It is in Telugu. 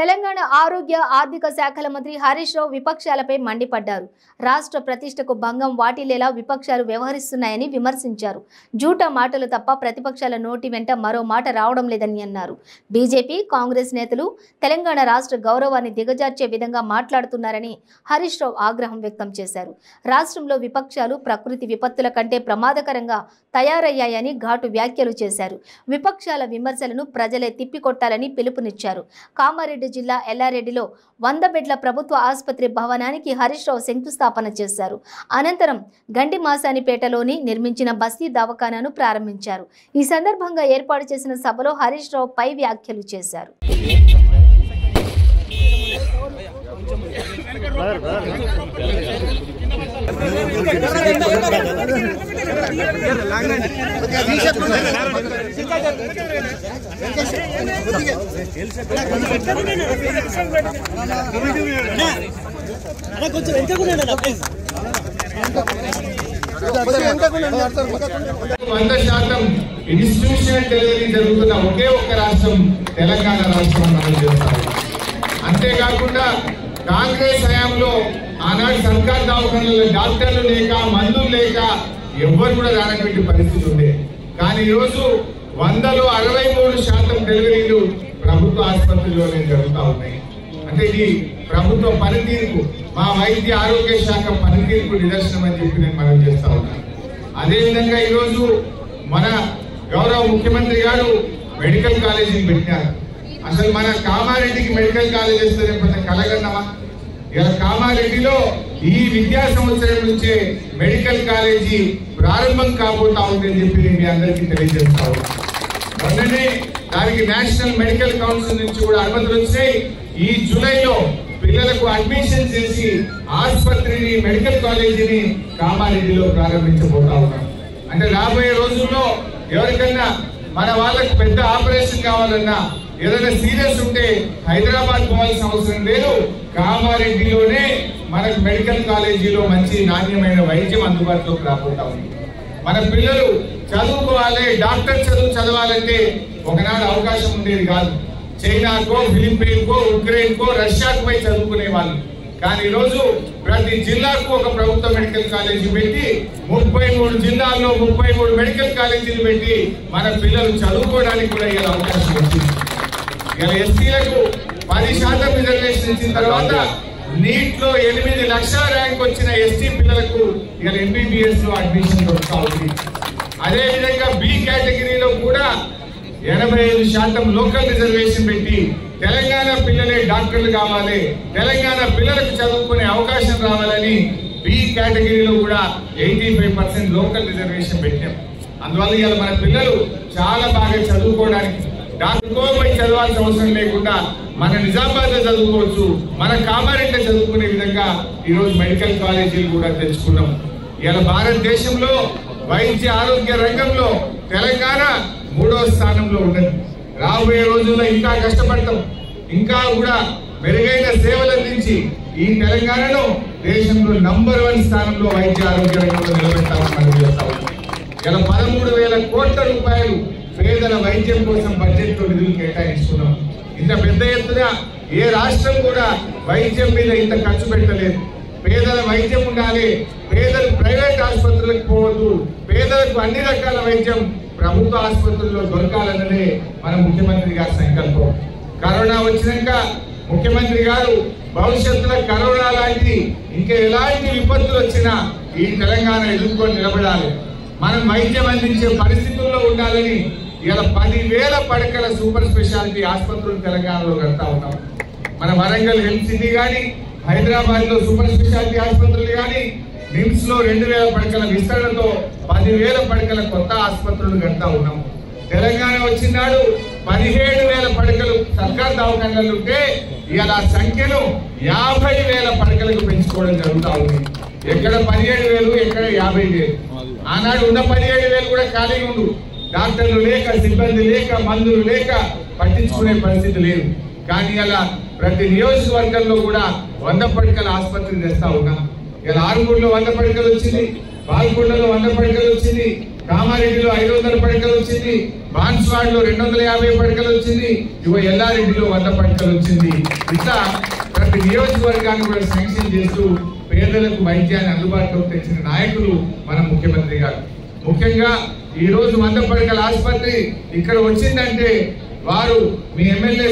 తెలంగాణ ఆరోగ్య ఆర్థిక శాఖల మంత్రి హరీష్ రావు విపక్షాలపై మండిపడ్డారు. రాష్ట్ర ప్రతిష్టకు భంగం వాటిల్లేలా విపక్షాలు వ్యవహరిస్తున్నాయని విమర్శించారు. జూటా మాటలు తప్ప ప్రతిపక్షాల నోటి వెంట మరో మాట రావడం లేదని అన్నారు. బీజేపీ, కాంగ్రెస్ నేతలు తెలంగాణ రాష్ట్ర గౌరవాన్ని దిగజార్చే విధంగా మాట్లాడుతున్నారని హరీష్ రావు ఆగ్రహం వ్యక్తం చేశారు. రాష్ట్రంలో విపక్షాలు ప్రకృతి విపత్తుల కంటే ప్రమాదకరంగా తయారయ్యాయని ఘాటు వ్యాఖ్యలు చేశారు. విపక్షాల విమర్శలను ప్రజలే తిప్పికొట్టాలని పిలుపునిచ్చారు. కామారెడ్డి జిల్లా ఎల్లారెడ్డిలో 100 బెడ్ల ప్రభుత్వ ఆసుపత్రి భవనానికి హరీష్ రావు శంకుస్థాపన చేశారు. అనంతరం గండిమాసానిపేటలోని నిర్మించిన బస్తీ దవాఖానాను ప్రారంభించారు. ఈ సందర్భంగా ఏర్పాటు చేసిన సభలో హరీష్ రావు పై వ్యాఖ్యలు చేశారు. ఇన్స్టిట్యూషనల్ డెలివరీ జరుగుతున్న ఒకే ఒక్క రాష్ట్రం తెలంగాణ రాష్ట్రం మనం చేస్తాం. అంతేకాకుండా కాంగ్రెస్ హయాంలో ఆనాడు సర్కార్ దవాఖానాల్లో డాక్టర్లు లేక, మందులు లేక ఎవ్వరు కూడా రానటువంటి పరిస్థితి ఉంది. కానీ ఈరోజు 100లో 63% డెలివరీలు ప్రభుత్వ ఆసుపత్రిలోనే జరుగుతూ ఉన్నాయి. అంటే ఇది ప్రభుత్వ పనితీరుకు, మా వైద్య ఆరోగ్య శాఖ పనితీరుకు నిదర్శనం అని చెప్పి నేను మనం చేస్తా ఉన్నాను. అదేవిధంగా ఈరోజు మన గౌరవ ముఖ్యమంత్రి గారు మెడికల్ కాలేజీని పెట్టారు. అసలు మన కామారెడ్డికి మెడికల్ కాలేజ్ వస్తే కొంత కలగన్నమా? ఇలా కామారెడ్డిలో ఈ విద్యా సంవత్సరం నుంచే మెడికల్ కాలేజీ ప్రారంభం కాబోతా ఉందని చెప్పి నేను మీ అందరికీ తెలియజేస్తా ఉన్నాను. మొన్ననే దానికి నేషనల్ మెడికల్ కౌన్సిల్ నుంచి కూడా అనుమతులు వచ్చాయి. ఈ జూలైలో పిల్లలకు అడ్మిషన్ చేసి ఆసుపత్రిని, మెడికల్ కాలేజీని కామారెడ్డిలో ప్రారంభించబోతా ఉన్నాం. అంటే రాబోయే రోజుల్లో ఎవరికన్నా మన వాళ్ళకు పెద్ద ఆపరేషన్ కావాలన్నా, ఏదైనా సీరియస్ ఉంటే హైదరాబాద్ పోవాల్సిన అవసరం లేదు. కామారెడ్డిలోనే మనకు మెడికల్ కాలేజీలో మంచి నాణ్యమైన వైద్యం అందుబాటులోకి రాబోతా ఉంది. మన పిల్లలు చదువుకోవాలి, డాక్టర్ చదవాలంటే ఒకనాడు అవకాశం ఉండేది కాదు. చైనాకో, ఫిలిప్పీన్కో, ఉక్రెయిన్కో, రష్యాకు పోయి చదువుకునే వాళ్ళు. కానీ ఈరోజు ప్రతి జిల్లాకు ఒక ప్రభుత్వ మెడికల్ కాలేజీ పెట్టి 33 జిల్లాల్లో 33 మెడికల్ కాలేజీలు పెట్టి మన పిల్లలు చదువుకోవడానికి కూడా ఇలా అవకాశం వచ్చింది. ఇలా ఎస్టీలకు 10% రిజర్వేషన్ ఇచ్చిన తర్వాత నీట్ లో 8 లక్షల ర్యాంక్ వచ్చిన ఎస్టీ పిల్లలకు ఇలా ఎంబీబీఎస్ లో అడ్మిషన్ దొరుకుతా ఉంది. అదేవిధంగా బి కేటగిరీలో కూడా 85% లోకల్ రిజర్వేషన్ పెట్టి తెలంగాణ పిల్లలే డాక్టర్లు కావాలి, తెలంగాణ పిల్లలకు చదువుకునే అవకాశం రావాలని బి కేటగిరీలో కూడా 85% లోకల్ రిజర్వేషన్ పెట్టాం. అందువల్ల ఇవాళ మన పిల్లలు చాలా బాగా చదువుకోవడానికి, డాక్టర్కో పోయి చదవాల్సిన అవసరం లేకుండా మన నిజామాబాద్ లో చదువుకోవచ్చు, మన కామారెడ్డిలో చదువుకునే విధంగా ఈరోజు మెడికల్ కాలేజీలు కూడా తెచ్చుకున్నాం. ఇవాళ భారతదేశంలో వైద్య ఆరోగ్య రంగంలో తెలంగాణ 3వ స్థానంలో ఉన్నది. రాబోయే రోజుల్లో ఇంకా కష్టపడతాం, ఇంకా కూడా మెరుగైన సేవలు అందించి ఈ తెలంగాణను దేశంలో నంబర్ 1 స్థానంలో వైద్య ఆరోగ్య రంగంలో నిలబెట్టాలని మనం చేస్తా ఉన్నాం. ఇలా 13,000 కోట్ల రూపాయలు పేదల వైద్యం కోసం బడ్జెట్ లో నిధులు కేటాయించుకున్నాం. ఇంత పెద్ద ఎత్తున ఏ రాష్ట్రం కూడా వైద్యం మీద ఇంత ఖర్చు పెట్టలేదు. పేదల వైద్యం ఉండాలి, పేదలు ప్రైవేట్ ఆసుపత్రులకు పోవద్దు, పేదలకు అన్ని రకాల వైద్యం ప్రభుత్వ ఆసుపత్రుల్లో దొరకాలన్నదే మన ముఖ్యమంత్రి గారి సంకల్పం. కరోనా వచ్చినాక ముఖ్యమంత్రి గారు భవిష్యత్తులో కరోనా లాంటి ఇంకా ఎలాంటి విపత్తులు వచ్చినా ఈ తెలంగాణ ఎదుర్కొని నిలబడాలి, మనం వైద్యం అందించే పరిస్థితుల్లో ఉండాలని ఇలా 10,000 పడకల సూపర్ స్పెషాలిటీ ఆసుపత్రులు తెలంగాణలో కడతా ఉన్నాం. మన వరంగల్ హెల్త్ సిటీ కానీ, హైదరాబాద్ లో సూపర్ స్పెషాలిటీ ఆసుపత్రులు కానీ, నిమ్స్ లో 2,000 పడకల విస్తరణతో 10,000 పడకల కొత్త ఆసుపత్రులు కడతా ఉన్నాం. తెలంగాణ వచ్చినాడు 17,000 పడకలు సర్కార్ దవాఖానాలు ఉంటే ఇవాళ ఆ సంఖ్యను 50,000 పడకలకు పెంచుకోవడం జరుగుతూ ఉంది. ఎక్కడ 17,000, ఎక్కడ 50,000. ఆనాడు ఉన్న 17,000 కూడా ఖాళీగా ఉండు, డాక్టర్లు లేక, సిబ్బంది లేక, మందులు లేక పట్టించుకునే పరిస్థితి లేదు. కానీ ఇలా ప్రతి నియోజకవర్గంలో కూడా 100 పడకల ఆసుపత్రి తెస్తా ఉన్నాం. ఇలా ఆరుమూరులో 100 పడకలు వచ్చింది, పాల్గొండలో 100 పడకలు వచ్చింది, కామారెడ్డిలో 500 పడకలు వచ్చింది, బాన్స్వాడలో 250 పడకలు వచ్చింది, ఎల్లారెడ్డిలో 100 పడకలు వచ్చింది. ఇట్లా ప్రతి నియోజకవర్గాన్ని కూడా శాంక్షన్ చేస్తూ పేదలకు వైద్యాన్ని అందుబాటులోకి తెచ్చిన నాయకులు మన ముఖ్యమంత్రి గారు. ముఖ్యంగా ఈ రోజు 100 పడకల ఆసుపత్రి ఇక్కడ వచ్చిందంటే వారు మీ ఎమ్మెల్యే